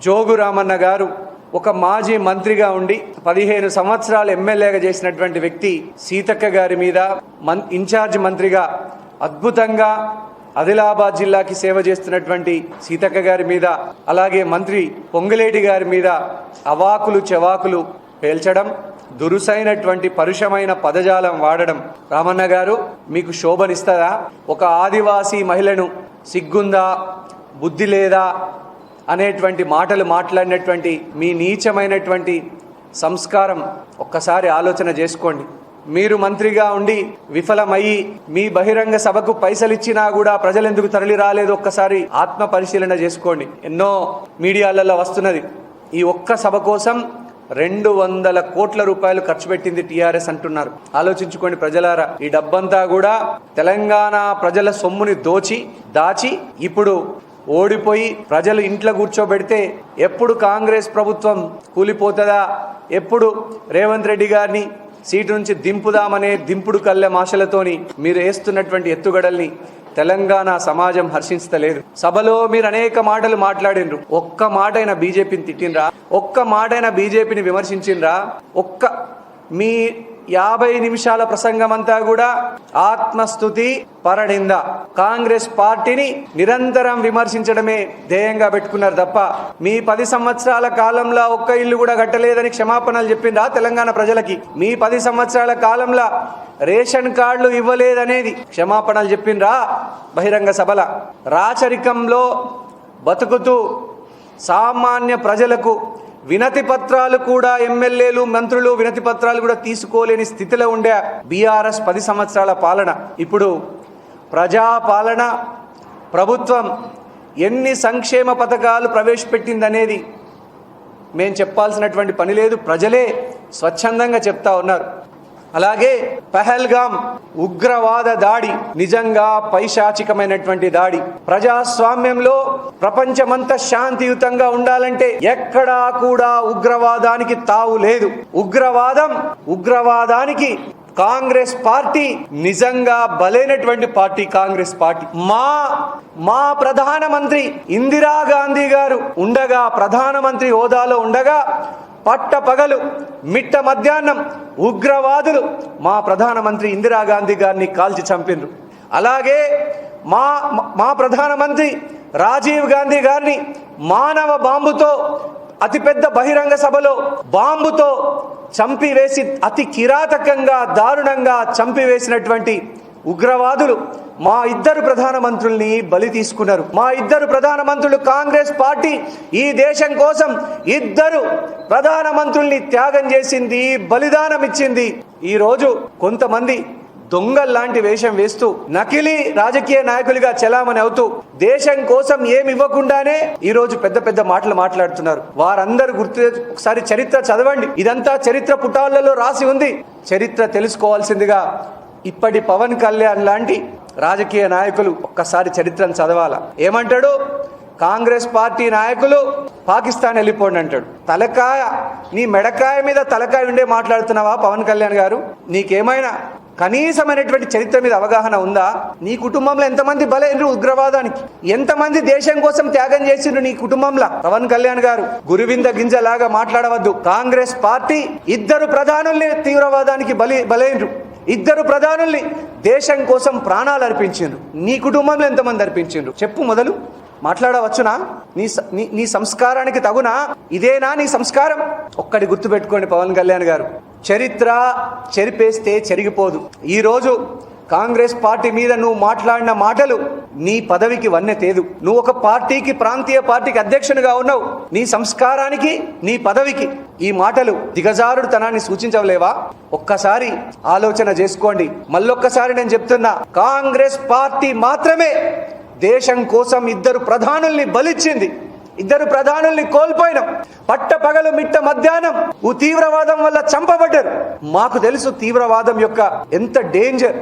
జోగు రామన్న గారు ఒక మాజీ మంత్రిగా ఉండి 15 సంవత్సరాలు ఎమ్మెల్యేగా చేసినటువంటి వ్యక్తి సీతక్క గారి మీద ఇన్ఛార్జ్ మంత్రిగా అద్భుతంగా ఆదిలాబాద్ జిల్లాకి సేవ చేస్తున్నటువంటి సీతక్క గారి మీద, అలాగే మంత్రి పొంగులేటి గారి మీద అవాకులు చెవాకులు పేల్చడం, దురుసైనటువంటి పరుషమైన పదజాలం వాడడం. రామన్న గారు, మీకు శోభనిస్తుందా? ఒక ఆదివాసీ మహిళను సిగ్గుందా, బుద్ధి లేదా అనేటువంటి మాటలు మాట్లాడినటువంటి మీ నీచమైనటువంటి సంస్కారం ఒక్కసారి ఆలోచన చేసుకోండి. మీరు మంత్రిగా ఉండి విఫలమయ్యి మీ బహిరంగ సభకు పైసలు ఇచ్చినా కూడా ప్రజలు ఎందుకు తరలి రాలేదు ఒక్కసారి ఆత్మ పరిశీలన చేసుకోండి. ఎన్నో మీడియాలలో వస్తున్నది, ఈ ఒక్క సభ కోసం 200 కోట్ల రూపాయలు ఖర్చు పెట్టింది టీఆర్ఎస్ అంటున్నారు. ఆలోచించుకోండి ప్రజలారా. ఈ డబ్బంతా కూడా తెలంగాణ ప్రజల సొమ్ముని దాచి ఇప్పుడు ఓడిపోయి ప్రజలు ఇంట్లో కూర్చోబెడితే ఎప్పుడు కాంగ్రెస్ ప్రభుత్వం కూలిపోతుందా, ఎప్పుడు రేవంత్ రెడ్డి గారిని సీటు నుంచి దింపుదామనే దింపుడు కళ్ళె మాటలతోని మీరు వేస్తున్నటువంటి ఎత్తుగడల్ని తెలంగాణ సమాజం హర్షించలేదు. సభలో మీరు అనేక మాటలు మాట్లాడినరు, ఒక్క మాటైనా బీజేపీని తిట్టినరా? ఒక్క మాటైనా బీజేపీని విమర్శించినరా? మీ 50 నిమిషాల ప్రసంగం అంతా కూడా ఆత్మస్తుతి పరనింద, కాంగ్రెస్ పార్టీని నిరంతరం విమర్శించడమే ధ్యేయంగా పెట్టుకున్నారు తప్ప మీ 10 సంవత్సరాల కాలంలో ఒక్క ఇల్లు కూడా కట్టలేదని క్షమాపణలు చెప్పిండ్రా తెలంగాణ ప్రజలకి? మీ 10 సంవత్సరాల కాలంలో రేషన్ కార్డులు ఇవ్వలేదనేది క్షమాపణలు చెప్పిండ్రా బహిరంగ సభల? రాచరికంలో బతుకుతూ సామాన్య ప్రజలకు వినతి పత్రాలు కూడా, ఎమ్మెల్యేలు మంత్రులు వినతి పత్రాలు కూడా తీసుకోలేని స్థితిలో ఉండే బీఆర్ఎస్ 10 సంవత్సరాల పాలన, ఇప్పుడు ప్రజాపాలన ప్రభుత్వం ఎన్ని సంక్షేమ పథకాలు ప్రవేశపెట్టిందనేది మేము చెప్పాల్సినటువంటి పని లేదు, ప్రజలే స్వచ్ఛందంగా చెప్తా ఉన్నారు. అలాగే పహల్గామ్ ఉగ్రవాద దాడి నిజంగా పైశాచికమైనటువంటి దాడి. ప్రజాస్వామ్యంలో ప్రపంచమంతా శాంతియుతంగా ఉండాలంటే ఎక్కడా కూడా ఉగ్రవాదానికి తావు లేదు. ఉగ్రవాదానికి కాంగ్రెస్ పార్టీ నిజంగా బలైనటువంటి పార్టీ కాంగ్రెస్ పార్టీ. మా ప్రధానమంత్రి ఇందిరాగాంధీ గారు ఉండగా, ప్రధానమంత్రి హోదాలో ఉండగా పట్టపగలు మిట్ట మధ్యాహ్నం ఉగ్రవాదులు మా ప్రధానమంత్రి ఇందిరాగాంధీ గారిని కాల్చి చంపిండ్రు. అలాగే మా ప్రధానమంత్రి రాజీవ్ గాంధీ గారిని మానవ బాంబుతో, అతిపెద్ద బహిరంగ సభలో బాంబుతో చంపివేసి, అతి కిరాతకంగా దారుణంగా చంపివేసినటువంటి ఉగ్రవాదులు మా 2 ప్రధానమంత్రుల్ని బలి తీసుకున్నారు. మా 2 ప్రధానమంత్రులు, కాంగ్రెస్ పార్టీ ఈ దేశం కోసం 2 ప్రధానమంత్రుల్ని త్యాగం చేసింది, బలిదానం ఇచ్చింది. ఈరోజు కొంతమంది దొంగల్లాంటి వేషం వేస్తూ నకిలీ రాజకీయ నాయకులుగా చెలామణి అవుతూ దేశం కోసం ఏమి ఇవ్వకుండానే ఈరోజు పెద్ద పెద్ద మాటలు మాట్లాడుతున్నారు. వారందరూ ఒకసారి చరిత్ర చదవండి. ఇదంతా చరిత్ర పుటాలలో రాసి ఉంది. చరిత్ర తెలుసుకోవాల్సిందిగా ఇప్పటి పవన్ కళ్యాణ్ లాంటి రాజకీయ నాయకులు ఒక్కసారి చరిత్రను చదవాలా. ఏమంటాడు? కాంగ్రెస్ పార్టీ నాయకులు పాకిస్తాన్ వెళ్ళిపోండి అంటాడు. తలకాయ, నీ మెడకాయ మీద తలకాయ ఉండే మాట్లాడుతున్నావా పవన్ కళ్యాణ్ గారు? నీకేమైనా కనీసమైనటువంటి చరిత్ర మీద అవగాహన ఉందా? నీ కుటుంబంలో ఎంతమంది బలైనరు ఉగ్రవాదానికి? ఎంతమంది దేశం కోసం త్యాగం చేసిండ్రు నీ కుటుంబంలో? పవన్ కళ్యాణ్ గారు గురువింద గింజలాగా మాట్లాడవద్దు. కాంగ్రెస్ పార్టీ 2 ప్రధానుల్ని తీవ్రవాదానికి బలైనరు. 2 ప్రధానుల్ని దేశం కోసం ప్రాణాలు అర్పించిండ్రు. నీ కుటుంబంలో ఎంతమంది అర్పించిండ్రు చెప్పు. మొదలు మాట్లాడవచ్చునా? నీ సంస్కారానికి తగునా? ఇదేనా నీ సంస్కారం? ఒక్కటి గుర్తుపెట్టుకోండి పవన్ కళ్యాణ్ గారు, చరిత్ర చెరిపేస్తే చెరిగిపోదు. ఈరోజు కాంగ్రెస్ పార్టీ మీద నువ్వు మాట్లాడిన మాటలు నీ పదవికి వన్నె తేదు. నువ్వు ఒక పార్టీకి, ప్రాంతీయ పార్టీకి అధ్యక్షునిగా ఉన్నావు. నీ సంస్కారానికి, నీ పదవికి ఈ మాటలు దిగజారుడుతనాన్ని సూచించలేవా? ఒక్కసారి ఆలోచన చేసుకోండి. మళ్ళొక్కసారి నేను చెప్తున్నా, కాంగ్రెస్ పార్టీ మాత్రమే దేశం కోసం 2 ప్రధానుల్ని బలిచ్చింది. 2 ప్రధానుల్ని కోల్పోయినాం. పట్టపగలు మిట్ట మధ్యాహ్నం తీవ్రవాదం వల్ల చంపబడ్డారు. మాకు తెలుసు తీవ్రవాదం యొక్క ఎంత డేంజర్,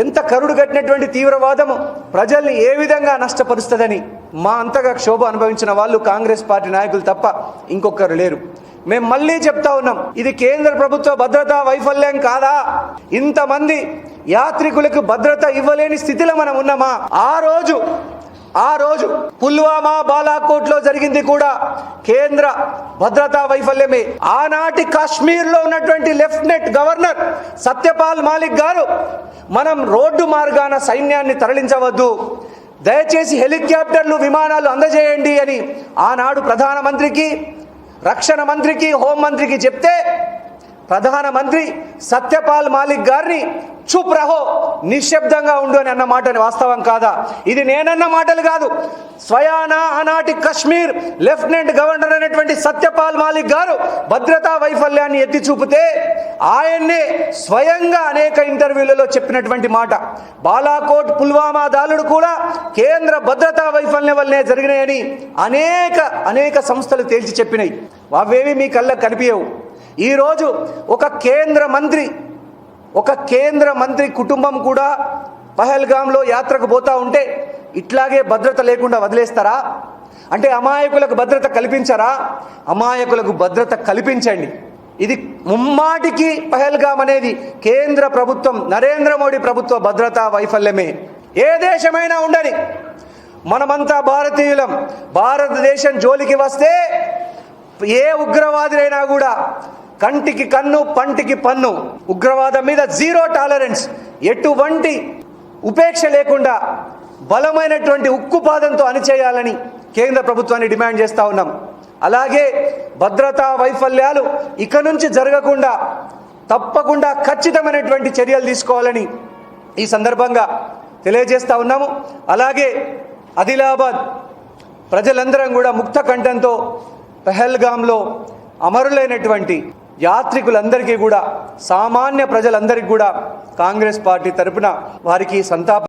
ఎంత కరుడు కట్టినటువంటి తీవ్రవాదము ప్రజల్ని ఏ విధంగా నష్టపరుస్తుందని. మా అంతగా క్షోభ అనుభవించిన వాళ్ళు కాంగ్రెస్ పార్టీ నాయకులు తప్ప ఇంకొకరు లేరు. మేము మళ్ళీ చెప్తా ఉన్నాం, ఇది కేంద్ర ప్రభుత్వ భద్రతా వైఫల్యం కాదా? ఇంతమంది యాత్రికులకు భద్రత ఇవ్వలేని స్థితిలో మనం ఉన్నామా? ఆ రోజు ఆ రోజు పుల్వామా బాలాకోట్లో జరిగింది కూడా కేంద్ర భద్రతా వైఫల్యమే. ఆనాటి కాశ్మీర్లో ఉన్నటువంటి లెఫ్టినెంట్ గవర్నర్ సత్యపాల్ మాలిక్ గారు మనం రోడ్డు మార్గాన సైన్యాన్ని తరలించవద్దు, దయచేసి హెలికాప్టర్లు విమానాలు అందజేయండి అని ఆనాడు ప్రధానమంత్రికి, రక్షణ మంత్రికి, హోంమంత్రికి చెప్తే ప్రధానమంత్రి సత్యపాల్ మాలిక్ గారిని చుప్ రహో, నిశ్శబ్దంగా ఉండు అని అన్న మాట వాస్తవం కాదా? ఇది నేనన్న మాటలు కాదు. స్వయానా ఆనాటి కశ్మీర్ లెఫ్టినెంట్ గవర్నర్ అయినటువంటి సత్యపాల్ మాలిక్ గారు భద్రతా వైఫల్యాన్ని ఎత్తి చూపితే ఆయన్నే స్వయంగా అనేక ఇంటర్వ్యూలలో చెప్పినటువంటి మాట. బాలాకోట్ పుల్వామా దాడులు కూడా కేంద్ర భద్రతా వైఫల్యం వల్లనే జరిగినాయని అనేక సంస్థలు తేల్చి చెప్పినాయి. అవేవి మీ కళ్ళకు కనిపించవు. ఈరోజు ఒక కేంద్ర మంత్రి కుటుంబం కూడా పహల్గాంలో యాత్రకు పోతా ఉంటే ఇట్లాగే భద్రత లేకుండా వదిలేస్తారా? అంటే అమాయకులకు భద్రత కల్పించరా? అమాయకులకు భద్రత కల్పించండి. ఇది ముమ్మాటికి పహల్గాం అనేది కేంద్ర ప్రభుత్వం, నరేంద్ర మోడీ ప్రభుత్వ భద్రతా వైఫల్యమే. ఏ దేశమైనా ఉండని, మనమంతా భారతీయులం. భారతదేశం జోలికి వస్తే ఏ ఉగ్రవాదులైనా కూడా కంటికి కన్ను, పంటికి పన్ను, ఉగ్రవాదం మీద జీరో టాలరెన్స్, ఎటువంటి ఉపేక్ష లేకుండా బలమైనటువంటి ఉక్కుపాదంతో అణిచేయాలని కేంద్ర ప్రభుత్వాన్ని డిమాండ్ చేస్తూ ఉన్నాం. అలాగే భద్రతా వైఫల్యాలు ఇక నుంచి జరగకుండా తప్పకుండా ఖచ్చితమైనటువంటి చర్యలు తీసుకోవాలని ఈ సందర్భంగా తెలియజేస్తూ ఉన్నాము. అలాగే ఆదిలాబాద్ ప్రజలందరం కూడా ముక్త కంఠంతో పహల్గాంలో అమరులైనటువంటి యాత్రికులందరికీ కూడా, సామాన్య ప్రజలందరికీ కూడా కాంగ్రెస్ పార్టీ తరపున వారికి సంతాప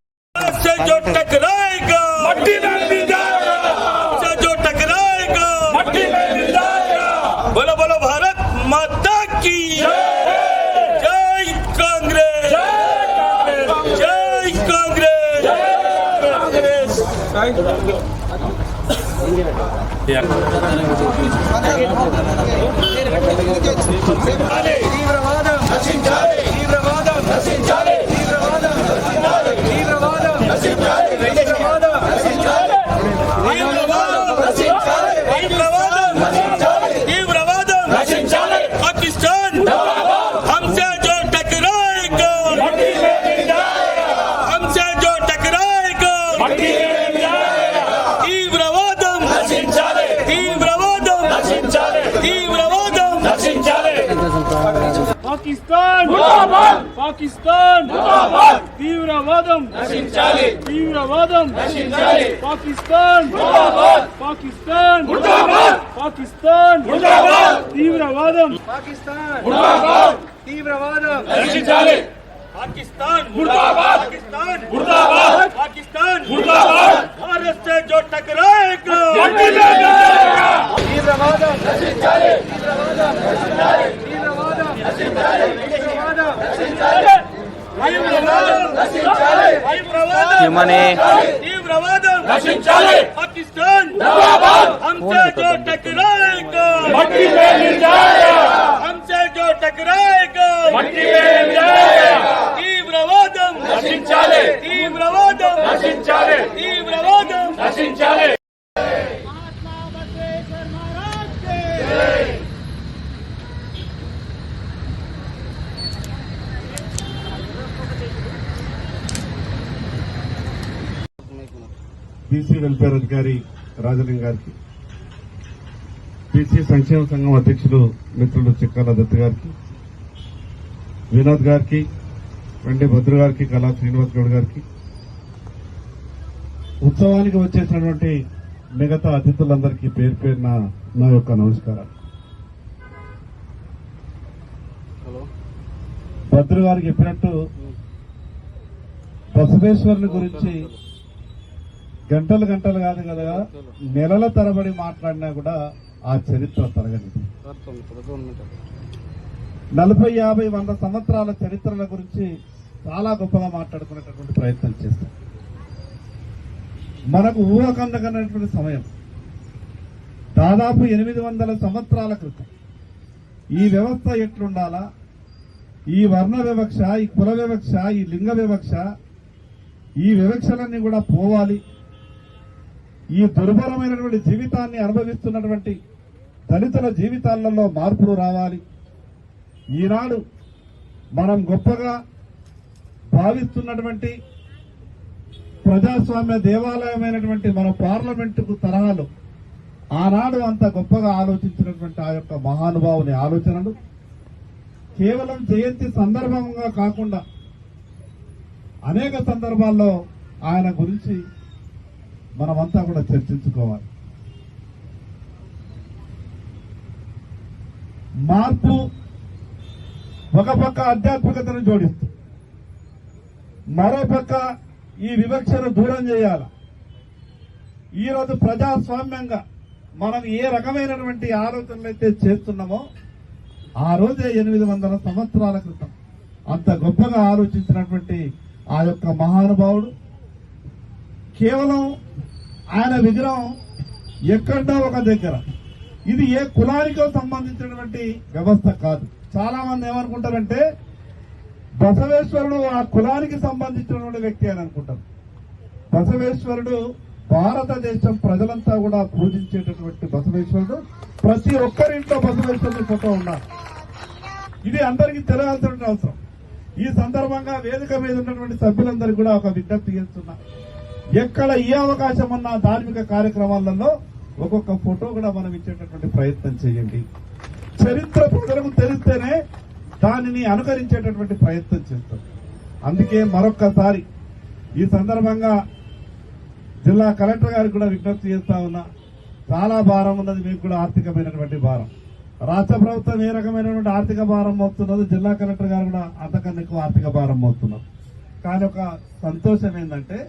పాకిస్తాన్ ముర్దాబాద్, పాకిస్తాన్ ముర్దాబాద్, తీవ్రవాదం నశించాలి, తీవ్రవాదం నశించాలి, పాకిస్తాన్ ముర్దాబాద్, పాకిస్తాన్ ముర్దాబాద్, పాకిస్తాన్ ముర్దాబాద్, తీవ్రవాదం, పాకిస్తాన్ ముర్దాబాద్, తీవ్రవాదం నశించాలి, పాకిస్తాన్ ముర్దాబాద్, పాకిస్తాన్ ముర్దాబాద్, పాకిస్తాన్ ముర్దాబాద్, భారత్ से जो टकराएगा తీవ్రవాదం నశించాలి, తీవ్రవాదం నశించాలి, తీవ్రవాదం నశించాలి, తీవ్రవాదం నశించాలి, తీవ్రవాదం నశించాలి, తీవ్రవాదం నశించాలి, పాకిస్తాన్ मुर्दाबाद, हमसे जो टकराएगा मट्टी में मिल जाएगा, हमसे जो टकराएगा मट्टी में मिल जाएगा, తీవ్రవాదం నశించాలి, తీవ్రవాదం నశించాలి, తీవ్రవాదం నశించాలి. బీసీ వెల్ఫేర్ అధికారి రాజలింగ గారికి, బీసీ సంక్షేమ సంఘం అధ్యక్షులు మిత్రులు చిక్కాల దత్ గారికి, వినోద్ గారికి, వెండి భద్రు గారికి, కళా శ్రీనివాస్ గౌడ్ గారికి, ఉత్సవానికి వచ్చేసినటువంటి మిగతా అతిథులందరికీ పేరు పేరున నా యొక్క నమస్కారాలు. భద్రు గారు చెప్పినట్టు బసవేశ్వరుని గురించి గంటలు కాదు కదా, నెలల తరబడి మాట్లాడినా కూడా ఆ చరిత్ర తరగనిది. 40, 50, 100 సంవత్సరాల చరిత్రల గురించి చాలా గొప్పగా మాట్లాడుకునేటటువంటి ప్రయత్నం చేస్తాం. మనకు ఊహకందకన్నటువంటి సమయం దాదాపు 800 సంవత్సరాల క్రితం ఈ వ్యవస్థ ఎట్లుండాలా, ఈ వర్ణ వివక్ష, ఈ కుల వివక్ష, ఈ లింగ వివక్ష, ఈ వివక్షలన్నీ కూడా పోవాలి, ఈ దుర్భరమైనటువంటి జీవితాన్ని అనుభవిస్తున్నటువంటి దళితుల జీవితాలలో మార్పులు రావాలి. ఈనాడు మనం గొప్పగా భావిస్తున్నటువంటి ప్రజాస్వామ్య దేవాలయమైనటువంటి మన పార్లమెంటుకు తరహాలో ఆనాడు అంత గొప్పగా ఆలోచించినటువంటి ఆ యొక్క మహానుభావుని ఆలోచనలు కేవలం జయంతి సందర్భంగా కాకుండా అనేక సందర్భాల్లో ఆయన గురించి మనమంతా కూడా చర్చించుకోవాలి. మార్పు ఒక పక్క ఆధ్యాత్మికతను జోడిస్తూ మరో పక్క ఈ వివక్షను దూరం చేయాలి. ఈరోజు ప్రజాస్వామ్యంగా మనం ఏ రకమైనటువంటి ఆలోచనలు అయితే చేస్తున్నామో ఆ రోజే 800 సంవత్సరాల క్రితం అంత గొప్పగా ఆలోచించినటువంటి ఆ యొక్క మహానుభావుడు కేవలం ఆయన విగ్రహం ఎక్కడో ఒక దగ్గర, ఇది ఏ కులానికో సంబంధించినటువంటి వ్యవస్థ కాదు. చాలా మంది ఏమనుకుంటారంటే బసవేశ్వరుడు ఆ కులానికి సంబంధించినటువంటి వ్యక్తి అని అనుకుంటారు. బసవేశ్వరుడు భారతదేశం ప్రజలంతా కూడా పూజించేటటువంటి బసవేశ్వరుడు. ప్రతి ఒక్కరింట్లో బసవేశ్వరుడి ఫోటో ఉన్నారు. ఇది అందరికీ తెలియాల్సిన అవసరం. ఈ సందర్భంగా వేదిక మీద ఉన్నటువంటి సభ్యులందరికీ కూడా ఒక విజ్ఞప్తి చేస్తున్నా, ఎక్కడ ఏ అవకాశం ఉన్నా ధార్మిక కార్యక్రమాలలో ఒక్కొక్క ఫోటో కూడా మనం ఇచ్చేటటువంటి ప్రయత్నం చేయండి. చరిత్ర ప్రజలకు తెలిస్తేనే దానిని అనుకరించేటటువంటి ప్రయత్నం చేస్తాం. అందుకే మరొక్కసారి ఈ సందర్భంగా జిల్లా కలెక్టర్ గారికి కూడా విజ్ఞప్తి చేస్తా ఉన్నా, చాలా భారం ఉన్నది, మీకు కూడా ఆర్థికమైనటువంటి భారం. రాష్ట్ర ప్రభుత్వం ఏ రకమైనటువంటి ఆర్థిక భారం మోస్తున్నదో జిల్లా కలెక్టర్ గారు కూడా అంతకన్నా ఎక్కువ ఆర్థిక భారం మోస్తున్నారు. కానీ ఒక సంతోషం ఏంటంటే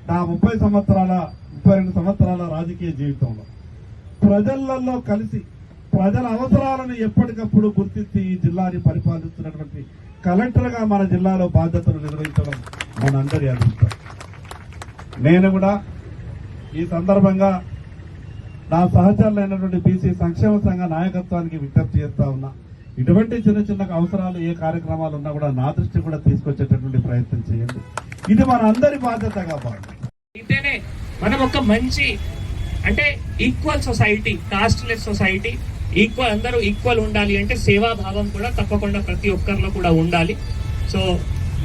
నా 32 సంవత్సరాల రాజకీయ జీవితంలో ప్రజలలో కలిసి ప్రజల అవసరాలను ఎప్పటికప్పుడు గుర్తించి ఈ జిల్లాని పరిపాలిస్తున్నటువంటి కలెక్టర్ గా మన జిల్లాలో బాధ్యతలు నిర్వహించడం మనందరి అదృష్టం. నేను కూడా ఈ సందర్భంగా నా సహచరులైనటువంటి బీసీ సంక్షేమ సంఘ నాయకత్వానికి విజ్ఞప్తి చేస్తా ఉన్నా, ఇటువంటి చిన్న చిన్న అవసరాలు ఏ కార్యక్రమాలు ఉన్నా కూడా నా దృష్టి కూడా తీసుకొచ్చేటటువంటి ప్రయత్నం చేయండి. ఇది మన అందరి బాధ్యతగా భావించాలి. అయితేనే మనం ఒక మంచి అంటే ఈక్వల్ సొసైటీ, కాస్ట్లెస్ సొసైటీ, అందరూ ఈక్వల్ ఉండాలి అంటే సేవాభావం కూడా తప్పకుండా ప్రతి ఒక్కరిలో కూడా ఉండాలి. సో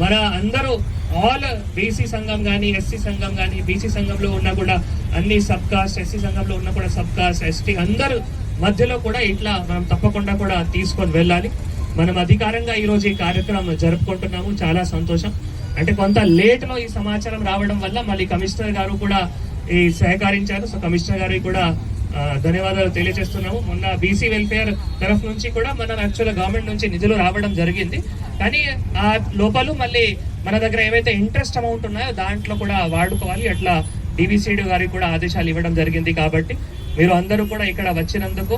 మన అందరూ ఆల్ బీసీ సంఘం కానీ, ఎస్సీ సంఘం కానీ, బీసీ సంఘంలో ఉన్నా కూడా అన్ని సబ్ కాస్ట్, ఎస్సీ సంఘంలో ఉన్నా కూడా సబ్ కాస్ట్, ఎస్టీ అందరూ మధ్యలో కూడా ఇట్లా మనం తప్పకుండా కూడా తీసుకొని వెళ్ళాలి. మనం అధికారంగా ఈరోజు ఈ కార్యక్రమం జరుపుకుంటున్నాము. చాలా సంతోషం. అంటే కొంత లేట్ లో ఈ సమాచారం రావడం వల్ల మళ్ళీ కమిషనర్ గారు కూడా ఈ సహకరించారు. సో కమిషనర్ గారికి కూడా ధన్యవాదాలు తెలియజేస్తున్నాము. మొన్న బీసీ వెల్ఫేర్ తరఫు నుంచి కూడా మనం యాక్చువల్ గవర్నమెంట్ నుంచి నిధులు రావడం జరిగింది. కానీ ఆ లోపల మళ్ళీ మన దగ్గర ఏవైతే ఇంట్రెస్ట్ అమౌంట్ ఉన్నాయో దాంట్లో కూడా వాడుకోవాలి. అట్లా డిబిసిడి గారికి కూడా ఆదేశాలు ఇవ్వడం జరిగింది. కాబట్టి మీరు అందరూ కూడా ఇక్కడ వచ్చినందుకు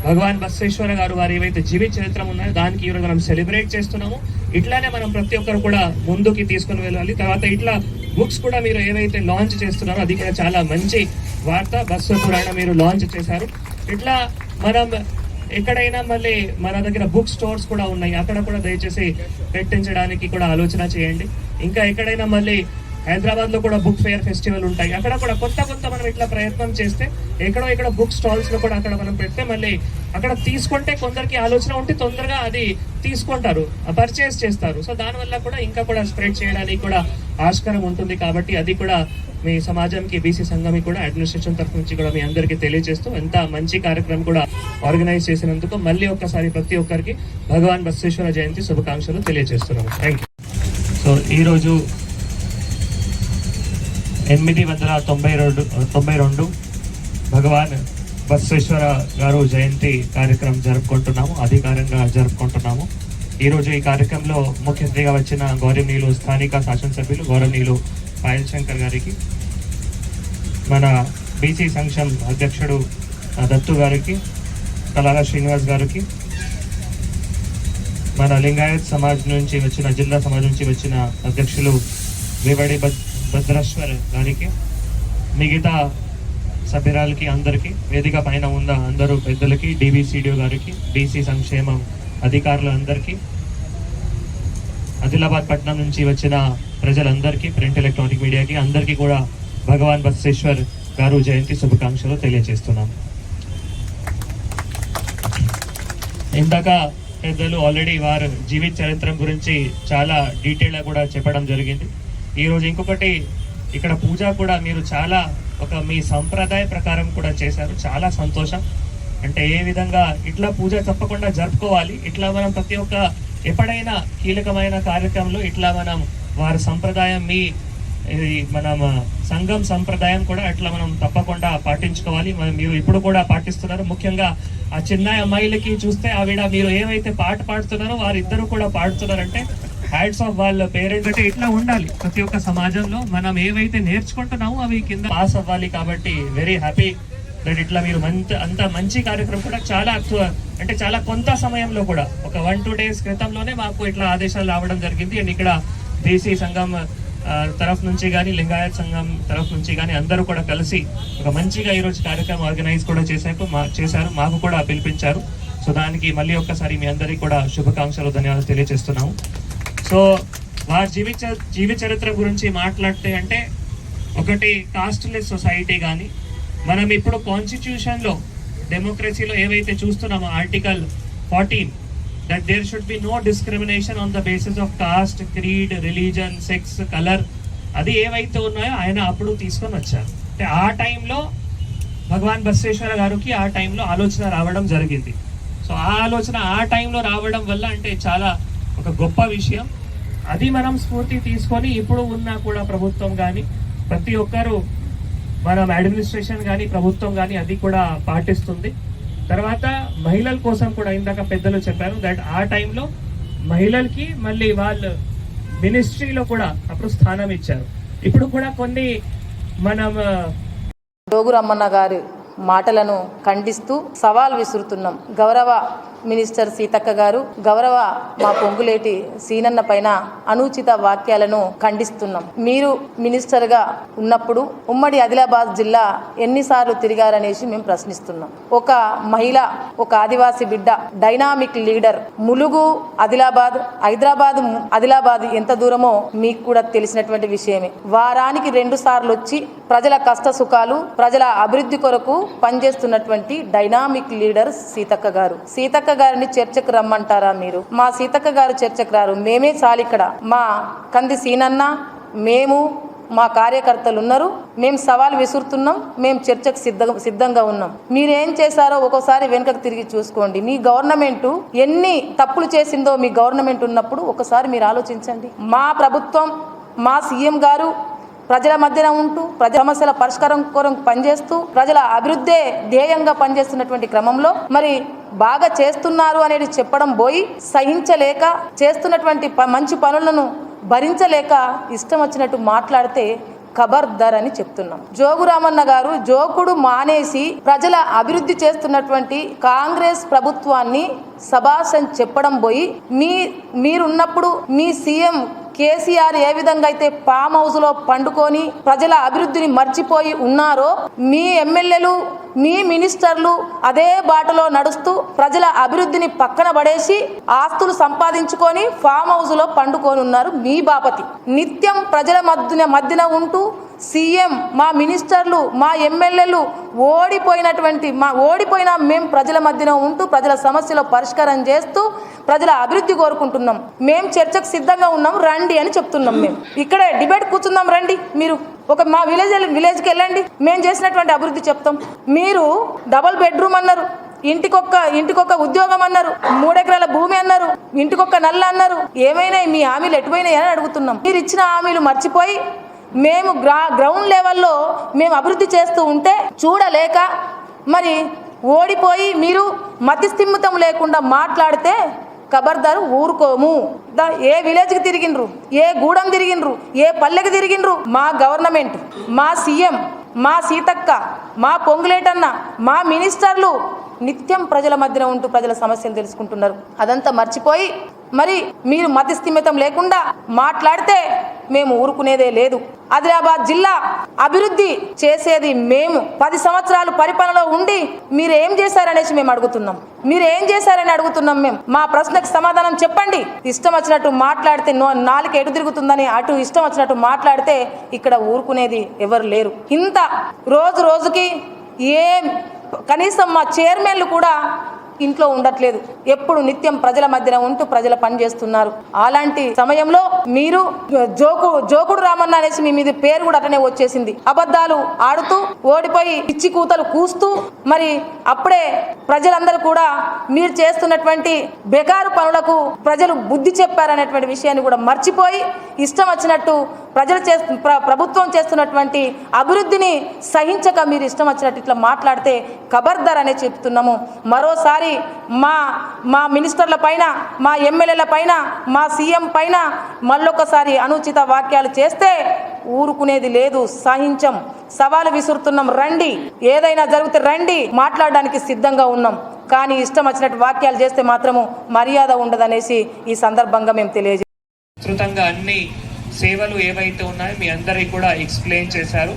భగవాన్ బసవేశ్వర గారు వారు ఏవైతే జీవిత చరిత్ర ఉన్నాయో దానికి ఈరోజు మనం సెలబ్రేట్ చేస్తున్నాము. ఇట్లానే మనం ప్రతి ఒక్కరు కూడా ముందుకి తీసుకుని వెళ్ళాలి. తర్వాత ఇట్లా బుక్స్ కూడా మీరు ఏవైతే లాంచ్ చేస్తున్నారో అది కూడా చాలా మంచి వార్త. బస్సు పురాణం మీరు లాంచ్ చేశారు. ఇట్లా మనం ఎక్కడైనా మళ్ళీ మన దగ్గర బుక్ స్టోర్స్ కూడా ఉన్నాయి, అక్కడ కూడా దయచేసి పెట్టించడానికి కూడా ఆలోచన చేయండి. ఇంకా ఎక్కడైనా మళ్ళీ హైదరాబాద్ లో కూడా బుక్ ఫేర్ ఫెస్టివల్ ఉంటాయి, అక్కడ కూడా కొత్త మనం ఇట్లా ప్రయత్నం చేస్తే ఇక్కడ బుక్ స్టాల్స్ లో కూడా అక్కడ మనం పెడితే మళ్ళీ అక్కడ తీసుకుంటే కొందరికి ఆలోచన ఉంటే తొందరగా అది తీసుకుంటారు, పర్చేస్ చేస్తారు. సో దానివల్ల కూడా ఇంకా కూడా స్ప్రెడ్ చేయడానికి కూడా ఆస్కారం ఉంటుంది. కాబట్టి అది కూడా మీ సమాజంకి బీసీ సంఘం కూడా అడ్మినిస్ట్రేషన్ తరఫు నుంచి కూడా మీ అందరికీ తెలియజేస్తూ ఎంత మంచి కార్యక్రమం కూడా ఆర్గనైజ్ చేసినందుకు మళ్ళీ ఒక్కసారి ప్రతి ఒక్కరికి భగవాన్ బసవేశ్వర జయంతి శుభాకాంక్షలు తెలియజేస్తున్నాము. Thank you. సో ఈరోజు 892 భగవాన్ బసవేశ్వర గారు జయంతి కార్యక్రమం జరుపుకుంటున్నాము, అధికారంగా జరుపుకుంటున్నాము. ఈరోజు ఈ కార్యక్రమంలో ముఖ్య అతిథిగా వచ్చిన గౌరవనీయులు స్థానిక శాసనసభ్యులు గౌరవనీయులు పాయల్ శంకర్ గారికి, మన బీసీ సంక్షేమ అధ్యక్షుడు దత్తు గారికి, కలాల శ్రీనివాస్ గారికి, మన లింగాయత్ సమాజ్ నుంచి వచ్చిన జిల్లా సమాజ్ నుంచి వచ్చిన అధ్యక్షులు వేవడి భద్రేశ్వర్ గారికి, మిగతా సభ్యురాలకి అందరికీ, వేదిక పైన ఉన్న అందరూ పెద్దలకి, డిబిసిడిఓ గారికి, బీసీ సంక్షేమం అధికారులు అందరికీ, ఆదిలాబాద్ పట్టణం నుంచి వచ్చిన ప్రజలందరికీ, ప్రింట్ ఎలక్ట్రానిక్ మీడియాకి అందరికీ కూడా భగవాన్ బసవేశ్వర్ గారు జయంతి శుభాకాంక్షలు తెలియజేస్తున్నాం. ఇందాక పెద్దలు ఆల్రెడీ వారు జీవిత చరిత్ర గురించి చాలా డీటెయిల్గా కూడా చెప్పడం జరిగింది. ఈరోజు ఇంకొకటి ఇక్కడ పూజ కూడా మీరు చాలా మీ సంప్రదాయ ప్రకారం కూడా చేశారు. చాలా సంతోషం. అంటే ఏ విధంగా ఇట్లా పూజ తప్పకుండా జరుపుకోవాలి. ఇట్లా మనం ప్రతి ఒక్క ఎప్పుడైనా కీలకమైన కార్యక్రమంలో ఇట్లా మనం వారి సంప్రదాయం మనం సంఘం సంప్రదాయం కూడా అట్లా మనం తప్పకుండా పాటించుకోవాలి. మీరు ఇప్పుడు కూడా పాటిస్తున్నారు. ముఖ్యంగా ఆ చిన్న అమ్మాయిలకి చూస్తే మీరు ఏవైతే పాట పాడుతున్నారో వారిద్దరూ కూడా పాడుతున్నారంటే హ్యాట్స్ ఆఫ్ వాళ్ళ పేరెంట్స్. అంటే ఇట్లా ఉండాలి ప్రతి ఒక్క సమాజంలో. మనం ఏవైతే నేర్చుకుంటున్నామో అవి కింద పాస్ అవ్వాలి. కాబట్టి వెరీ హ్యాపీ దట్ ఇట్లా మీరు అంత మంచి కార్యక్రమం కూడా చాలా కొంత సమయంలో కూడా ఒక 1-2 days క్రితంలోనే మాకు ఇట్లా ఆదేశాలు రావడం జరిగింది. అండ్ ఇక్కడ దేశీ సంఘం తరఫు నుంచి కానీ లింగాయత్ సంఘం తరఫు నుంచి కానీ అందరూ కూడా కలిసి ఒక మంచిగా ఈరోజు కార్యక్రమం ఆర్గనైజ్ కూడా చేశారు. మాకు కూడా పిలిపించారు. సో దానికి మళ్ళీ ఒక్కసారి మీ అందరికీ కూడా శుభాకాంక్షలు, ధన్యవాదాలు తెలియజేస్తున్నాము. సో వారి జీవిత చరిత్ర గురించి మాట్లాడితే అంటే ఒకటి కాస్ట్లెస్ సొసైటీ కానీ మనం ఇప్పుడు కాన్స్టిట్యూషన్లో డెమోక్రసీలో ఏవైతే చూస్తున్నామో article 14 that there should be no discrimination on the basis of caste, creed, religion, sex, color అది ఏవైతే ఉన్నాయో ఆయన అప్పుడు తీసుకొని వచ్చారు. అంటే ఆ టైంలో భగవాన్ బసవేశ్వర గారికి ఆ టైంలో ఆలోచన రావడం జరిగింది. సో ఆ ఆలోచన ఆ టైంలో రావడం వల్ల అంటే చాలా ఒక గొప్ప విషయం. అది మనం స్ఫూర్తి తీసుకొని ఇప్పుడు ఉన్న కూడా ప్రభుత్వం కానీ ప్రతి ఒక్కరు మనం అడ్మినిస్ట్రేషన్ కానీ ప్రభుత్వం కానీ అది కూడా పాటిస్తుంది. తర్వాత మహిళల కోసం కూడా ఇందాక పెద్దలు చెప్పారు దట్ ఆ టైంలో మహిళలకి మళ్ళీ వాళ్ళు మినిస్ట్రీలో కూడా అప్పుడు స్థానం ఇచ్చారు. ఇప్పుడు కూడా కొన్ని మనం జోగురామన్న గారి మాటలను ఖండిస్తూ సవాల్ విసురుతున్నాం. గౌరవ మినిస్టర్ సీతక్క గారు, గౌరవ మా పొంగులేటి సీనన్న పైన అనుచిత వాక్యాలను ఖండిస్తున్నాం. మీరు మినిస్టర్గా ఉన్నప్పుడు ఉమ్మడి ఆదిలాబాద్ జిల్లా ఎన్నిసార్లు తిరిగారనేసి మేము ప్రశ్నిస్తున్నాం. ఒక మహిళ, ఒక ఆదివాసీ బిడ్డ, డైనామిక్ లీడర్, ములుగు ఆదిలాబాద్, ఆదిలాబాద్ ఎంత దూరమో మీకు కూడా తెలిసినటువంటి విషయమే. వారానికి 2 సార్లు వచ్చి ప్రజల కష్ట సుఖాలు, ప్రజల అభివృద్ధి కొరకు పనిచేస్తున్నటువంటి డైనామిక్ లీడర్ సీతక్క గారు. సీతక్క గారిని చర్చకు రమ్మంటారా మీరు? మా సీతక్క గారు చర్చకు రారు. మేమే చాలు. ఇక్కడ మా కంది సీనన్న, మేము, మా కార్యకర్తలు ఉన్నారు. మేము సవాల్ విసురుతున్నాం. మేము చర్చకు సిద్ధంగా ఉన్నాం. మీరేం చేశారో ఒకసారి వెనుకకు తిరిగి చూసుకోండి. మీ గవర్నమెంట్ ఎన్ని తప్పులు చేసిందో మీ గవర్నమెంట్ ఉన్నప్పుడు ఒకసారి మీరు ఆలోచించండి. మా ప్రభుత్వం, మా సీఎం గారు ప్రజల మధ్యన ఉంటూ ప్రజల సమస్యల పరిష్కారం కొరకు పనిచేస్తూ ప్రజల అభివృద్ధే ధ్యేయంగా పనిచేస్తున్నటువంటి క్రమంలో మరి బాగా చేస్తున్నారు అనేది చెప్పడం పోయి సహించలేక చేస్తున్నటువంటి మంచి పనులను భరించలేక ఇష్టం వచ్చినట్టు మాట్లాడితే ఖబర్దార్ అని చెప్తున్నాం. జోగురామన్న గారు జోకుడు మానేసి ప్రజల అభివృద్ధి చేస్తున్నటువంటి కాంగ్రెస్ ప్రభుత్వాన్ని శభాష్ అని చెప్పడం పోయి మీరున్నప్పుడు మీ సీఎం కేసీఆర్ ఏ విధంగా అయితే ఫామ్ హౌస్ లో పండుకొని ప్రజల అభివృద్ధిని మర్చిపోయి ఉన్నారో మీ ఎమ్మెల్యేలు, మీ మినిస్టర్లు అదే బాటలో నడుస్తూ ప్రజల అభివృద్ధిని పక్కన పడేసి ఆస్తులు సంపాదించుకొని ఫామ్ హౌస్ లో పండుకొని ఉన్నారు మీ బాపతి. నిత్యం ప్రజల మధ్యన ఉంటూ సీఎం, మా మినిస్టర్లు, మా ఎమ్మెల్యేలు ఓడిపోయిన మేము ప్రజల మధ్యన ఉంటూ ప్రజల సమస్యలు పరిష్కారం చేస్తూ ప్రజల అభివృద్ధి కోరుకుంటున్నాం. మేము చర్చకు సిద్ధంగా ఉన్నాం, రండి అని చెప్తున్నాం. మేము ఇక్కడే డిబేట్ కూర్చుందాం, రండి. మీరు మా విలేజ్కి వెళ్ళండి, మేము చేసినటువంటి అభివృద్ధి చెప్తాం. మీరు డబుల్ బెడ్రూమ్ అన్నారు, ఇంటికొక్క ఉద్యోగం అన్నారు, 3 ఎకరాల భూమి అన్నారు, ఇంటికొక్క నల్ల అన్నారు. ఏమైనా మీ హామీలు ఎటుపోయినాయి అని అడుగుతున్నాం. మీరు ఇచ్చిన హామీలు మర్చిపోయి మేము గ్రౌండ్ లెవెల్లో మేము అభివృద్ధి చేస్తూ ఉంటే చూడలేక మరి ఓడిపోయి మీరు మతిస్థిమితం లేకుండా మాట్లాడితే ఖబర్దారు ఊరుకోము. ఏ విలేజ్కి తిరిగినరు, ఏ గూడెం తిరిగినరు, ఏ పల్లెకి తిరిగినరు మా గవర్నమెంట్, మా సీఎం, మా సీతక్క, మా పొంగులేటన్న, మా మినిస్టర్లు నిత్యం ప్రజల మధ్యన ఉంటూ ప్రజల సమస్యలు తెలుసుకుంటున్నారు. అదంతా మర్చిపోయి మరి మీరు మతిస్థిమితం లేకుండా మాట్లాడితే మేము ఊరుకునేదే లేదు. ఆదిలాబాద్ జిల్లా అభివృద్ధి చేసేది మేము. 10 సంవత్సరాలు పరిపాలనలో ఉండి మీరు ఏం చేశారనేసి మేము అడుగుతున్నాం. మీరు ఏం చేశారని అడుగుతున్నాం మేము. మా ప్రశ్నకు సమాధానం చెప్పండి. ఇష్టం వచ్చినట్టు మాట్లాడితే నాలుగు ఎటు తిరుగుతుందని అటు ఇష్టం వచ్చినట్టు మాట్లాడితే ఇక్కడ ఊరుకునేది ఎవరు లేరు. ఇంత రోజుకి కనీసం మా చైర్మన్లు కూడా ఇంట్లో ఉండట్లేదు. ఎప్పుడు నిత్యం ప్రజల మధ్యన ఉంటూ ప్రజల పని చేస్తున్నారు. అలాంటి సమయంలో మీరు జోకుడు రామన్న అనేసి మీ మీద పేరు కూడా అట్లనే వచ్చేసింది. అబద్ధాలు ఆడుతూ ఓడిపోయి పిచ్చి కూతలు కూస్తూ మరి అప్పుడే ప్రజలందరూ కూడా మీరు చేస్తున్నటువంటి బెకారు పనులకు ప్రజలు బుద్ధి చెప్పారనేటువంటి విషయాన్ని కూడా మర్చిపోయి ఇష్టం వచ్చినట్టు ప్రభుత్వం చేస్తున్నటువంటి అభివృద్ధిని సహించక మీరు ఇష్టం వచ్చినట్టు ఇట్లా మాట్లాడితే ఖబర్దార్ అనే చెప్తున్నాము. మరోసారి మా మినిస్టర్ల పైన, మా ఎమ్మెల్యేల పైన, మా సీఎం పైన మళ్ళొకసారి అనుచిత వాక్యాలు చేస్తే ఊరుకునేది లేదు. సహించం. సవాలు విసురుతున్నాం. రండి, ఏదైనా జరిగితే రండి, మాట్లాడడానికి సిద్ధంగా ఉన్నాం. కానీ ఇష్టం వచ్చినట్టు వాక్యాలు చేస్తే మాత్రము మర్యాద ఉండదనేసి ఈ సందర్భంగా మేము తెలియజేస్తాం. అన్ని సేవలు ఏవైతే ఉన్నాయో మీ అందరికీ కూడా ఎక్స్ప్లెయిన్ చేశారు.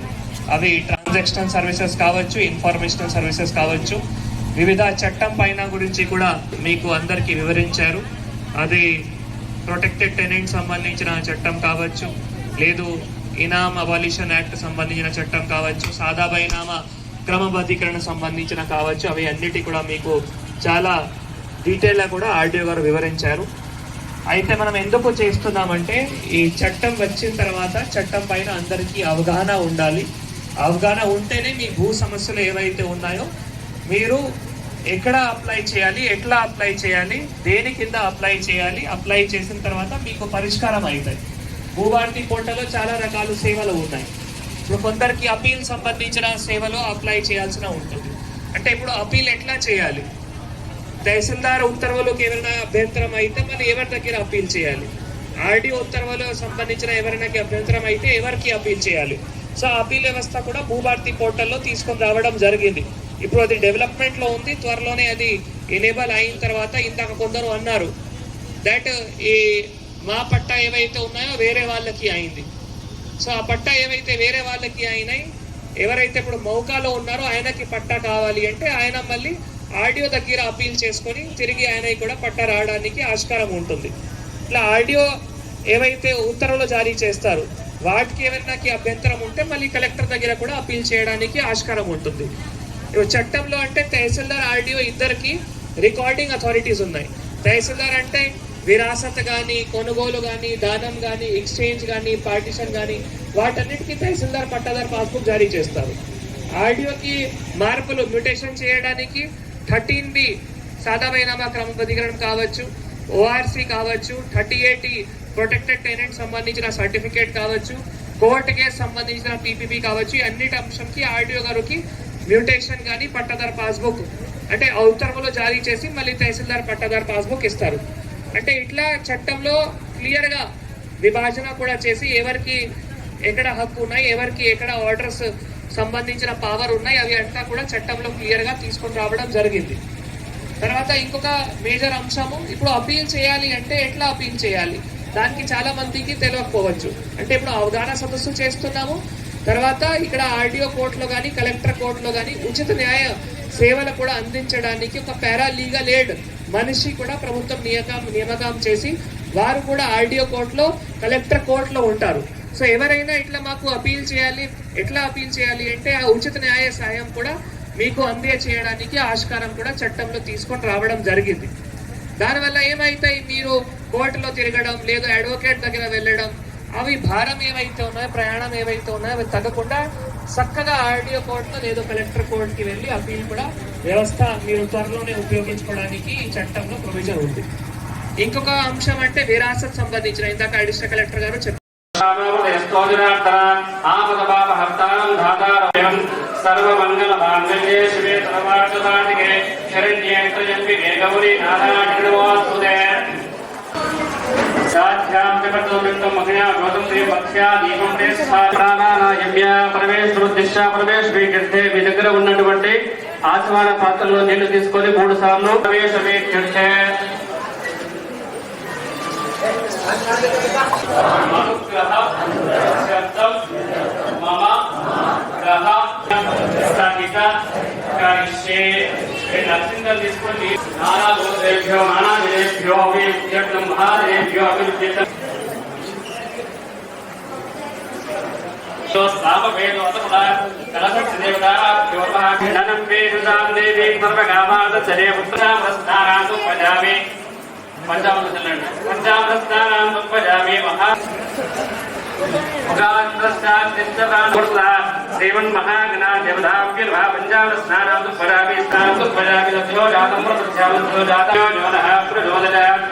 అవి ట్రాన్సాక్షనల్ సర్వీసెస్ కావచ్చు, ఇన్ఫర్మేషనల్ సర్వీసెస్ కావచ్చు, వివిధ చట్టం పైన గురించి కూడా మీకు అందరికీ వివరించారు. అది ప్రొటెక్టెడ్ టెనెంట్ సంబంధించిన చట్టం కావచ్చు, లేదు ఇనామ్ అబాలిషన్ యాక్ట్ సంబంధించిన చట్టం కావచ్చు, సాదా బైనామా క్రమబద్ధీకరణ సంబంధించిన కావచ్చు, అవి అన్నిటి కూడా మీకు చాలా డీటెయిల్గా కూడా ఆర్డీఓ గారు వివరించారు. అయితే మనం ఎందుకు చేస్తున్నామంటే ఈ చట్టం వచ్చిన తర్వాత చట్టం పైన అందరికీ అవగాహన ఉండాలి. అవగాహన ఉంటేనే మీ భూ సమస్యలు ఏవైతే ఉన్నాయో మీరు ఎక్కడ అప్లై చేయాలి, ఎట్లా అప్లై చేయాలి, దేని కింద అప్లై చేయాలి, అప్లై చేసిన తర్వాత మీకు పరిష్కారం అవుతాయి. భూభారతి పోర్టల్లో చాలా రకాల సేవలు ఉన్నాయి. ఇప్పుడు కొందరికి అపీల్ సంబంధించిన సేవలు అప్లై చేయాల్సిన ఉంటుంది. అంటే ఇప్పుడు అపీల్ ఎట్లా చేయాలి? తహసీల్దార్ ఉత్తర్వులకు ఏమైనా అభ్యంతరం అయితే మళ్ళీ ఎవరి దగ్గర అప్పీల్ చేయాలి? ఆర్డీఓ ఉత్తర్వులకు సంబంధించిన ఎవరైనా అభ్యంతరం అయితే ఎవరికి అప్పీల్ చేయాలి? సో అపీల్ వ్యవస్థ కూడా భూభారతి పోర్టల్లో తీసుకొని రావడం జరిగింది. ఇప్పుడు అది డెవలప్మెంట్లో ఉంది. త్వరలోనే అది ఎనేబుల్ అయిన తర్వాత ఇందాక కొందరు అన్నారు దట్ ఈ మా పట్టా ఏవైతే ఉన్నాయో వేరే వాళ్ళకి అయింది. సో ఆ పట్టా ఏవైతే వేరే వాళ్ళకి అయినాయి, ఎవరైతే ఇప్పుడు మౌకాలో ఉన్నారో ఆయనకి పట్టా కావాలి అంటే ఆయన మళ్ళీ ఆర్డీఓ దగ్గర అపీల్ చేసుకొని తిరిగి ఆయన కూడా పట్టా రావడానికి ఆస్కారం ఉంటుంది. ఇట్లా ఆర్డీఓ ఏవైతే ఉత్తర్వులు జారీ చేస్తారు వాటికి ఎవరైనా అభ్యంతరం ఉంటే మళ్ళీ కలెక్టర్ దగ్గర కూడా అపీల్ చేయడానికి ఆస్కారం ఉంటుంది. ఇప్పుడు చట్టంలో అంటే తహసీల్దార్ ఆర్డీఓ ఇద్దరికి రికార్డింగ్ అథారిటీస్ ఉన్నాయి. తహసీల్దార్ అంటే విరాసత్ కానీ, కొనుగోలు కానీ, దానం కానీ, ఎక్స్చేంజ్ కానీ, పార్టిషన్ కానీ వాటన్నిటికీ తహసీల్దార్ పట్టాదార్ పాస్బుక్ జారీ చేస్తారు. ఆర్డీఓకి మార్పులు మ్యూటేషన్ చేయడానికి 13B సాదా బైనామా క్రమబద్ధీకరణ కావచ్చు, ఓఆర్సీ కావచ్చు, 38 ప్రొటెక్టెడ్ టెనెంట్ సంబంధించిన సర్టిఫికేట్ కావచ్చు, కోర్టు కేసు సంబంధించిన పీపీపీ కావచ్చు, అన్నిటి అంశంకి ఆర్డీఓ గారికి మ్యూటేషన్ కానీ పట్టాదార్ పాస్బుక్ అంటే ఉత్తర్వులు జారీ చేసి మళ్ళీ తహసీల్దార్ పట్టాదార్ పాస్బుక్ ఇస్తారు. అంటే ఇట్లా చట్టంలో క్లియర్గా విభాజన కూడా చేసి ఎవరికి ఎక్కడ హక్కు ఉన్నాయి, ఎవరికి ఎక్కడ ఆర్డర్స్ సంబంధించిన పవర్ ఉన్నాయి, అవి అంతా కూడా చట్టంలో క్లియర్గా తీసుకొని రావడం జరిగింది. తర్వాత ఇంకొక మేజర్ అంశము, ఇప్పుడు అపీల్ చేయాలి అంటే ఎట్లా అపీల్ చేయాలి, దానికి చాలా మందికి తెలియకపోవచ్చు. అంటే ఇప్పుడు అవగాహన సదస్సు చేస్తున్నాము, తర్వాత ఇక్కడ ఆర్డీఓ కోర్టులో కానీ కలెక్టర్ కోర్టులో కానీ ఉచిత న్యాయ సేవలు కూడా అందించడానికి ఒక పారాలీగల్ ఎయిడ్ మనిషి కూడా ప్రభుత్వం నియామకం చేసి వారు కూడా ఆర్డీఓ కోర్టులో కలెక్టర్ కోర్టులో ఉంటారు. సో ఎవరైనా ఇట్లా మాకు అపీల్ చేయాలి, ఎట్లా అపీల్ చేయాలి అంటే ఆ ఉచిత న్యాయ సాయం కూడా మీకు చేయడానికి ఆస్కారం కూడా చట్టంలో తీసుకొని రావడం జరిగింది. దానివల్ల ఏమైతాయి, మీరు కోర్టులో తిరగడం లేదు అడ్వకేట్ దగ్గర వెళ్ళడం, అవి భారం ఏవైతే ఉన్నాయో, ప్రయాణం ఏవైతే ఉన్నాయో అవి తగ్గకుండా చక్కగా ఆర్డీఓ కోర్టులో లేదా కలెక్టర్ కోర్టుకి వెళ్ళి అపీల్ కూడా వ్యవస్థ మీరు త్వరలోనే ఉపయోగించుకోవడానికి ఈ చట్టంలో ప్రొవిజన్ ఉంది. ఇంకొక అంశం అంటే విరాసత్ సంబంధించిన, ఇందాక అడిషనల్ కలెక్టర్ గారు చెప్పారు, సర్వమంగళ మాంగళ్యే శివే సర్వార్థసాధికే శరణ్యే త్రయంబికే గౌరీ నారాయణి నమోస్తుతే సాధ్యాం జగతోమిత్తం మహయా గౌతమే భక్ష్యా దీపం ప్రేష్ఠా ప్రాణానాయమ్య పరమేశ్వరుద్దిశ్య పరమేశ్వరీకృతే మీ దగ్గర ఉన్నటువంటి ఆచమన పాత్రలో నీళ్లు తీసుకొని 3 సార్లు ప్రవేశమే తీర్థే అనుగ్రహ శబ్దం మమ గ్రహ స్థాపిత కరిష్యే. నరసింహం తీసుకోండి. నానా దోషేభ్యో నానా విదేభ్యో అభివృద్ధ్యర్థం మహాదేభ్యో అభివృద్ధ్యర్థం శ్రీమన్ మహాగణాధిపతాభ్యర్వా పంచామృతస్నానాం పదామి స్నానం పదామి లభ్యో జాతం ప్రత్యామృతో జాతో యోనః ప్రచోదయాత్.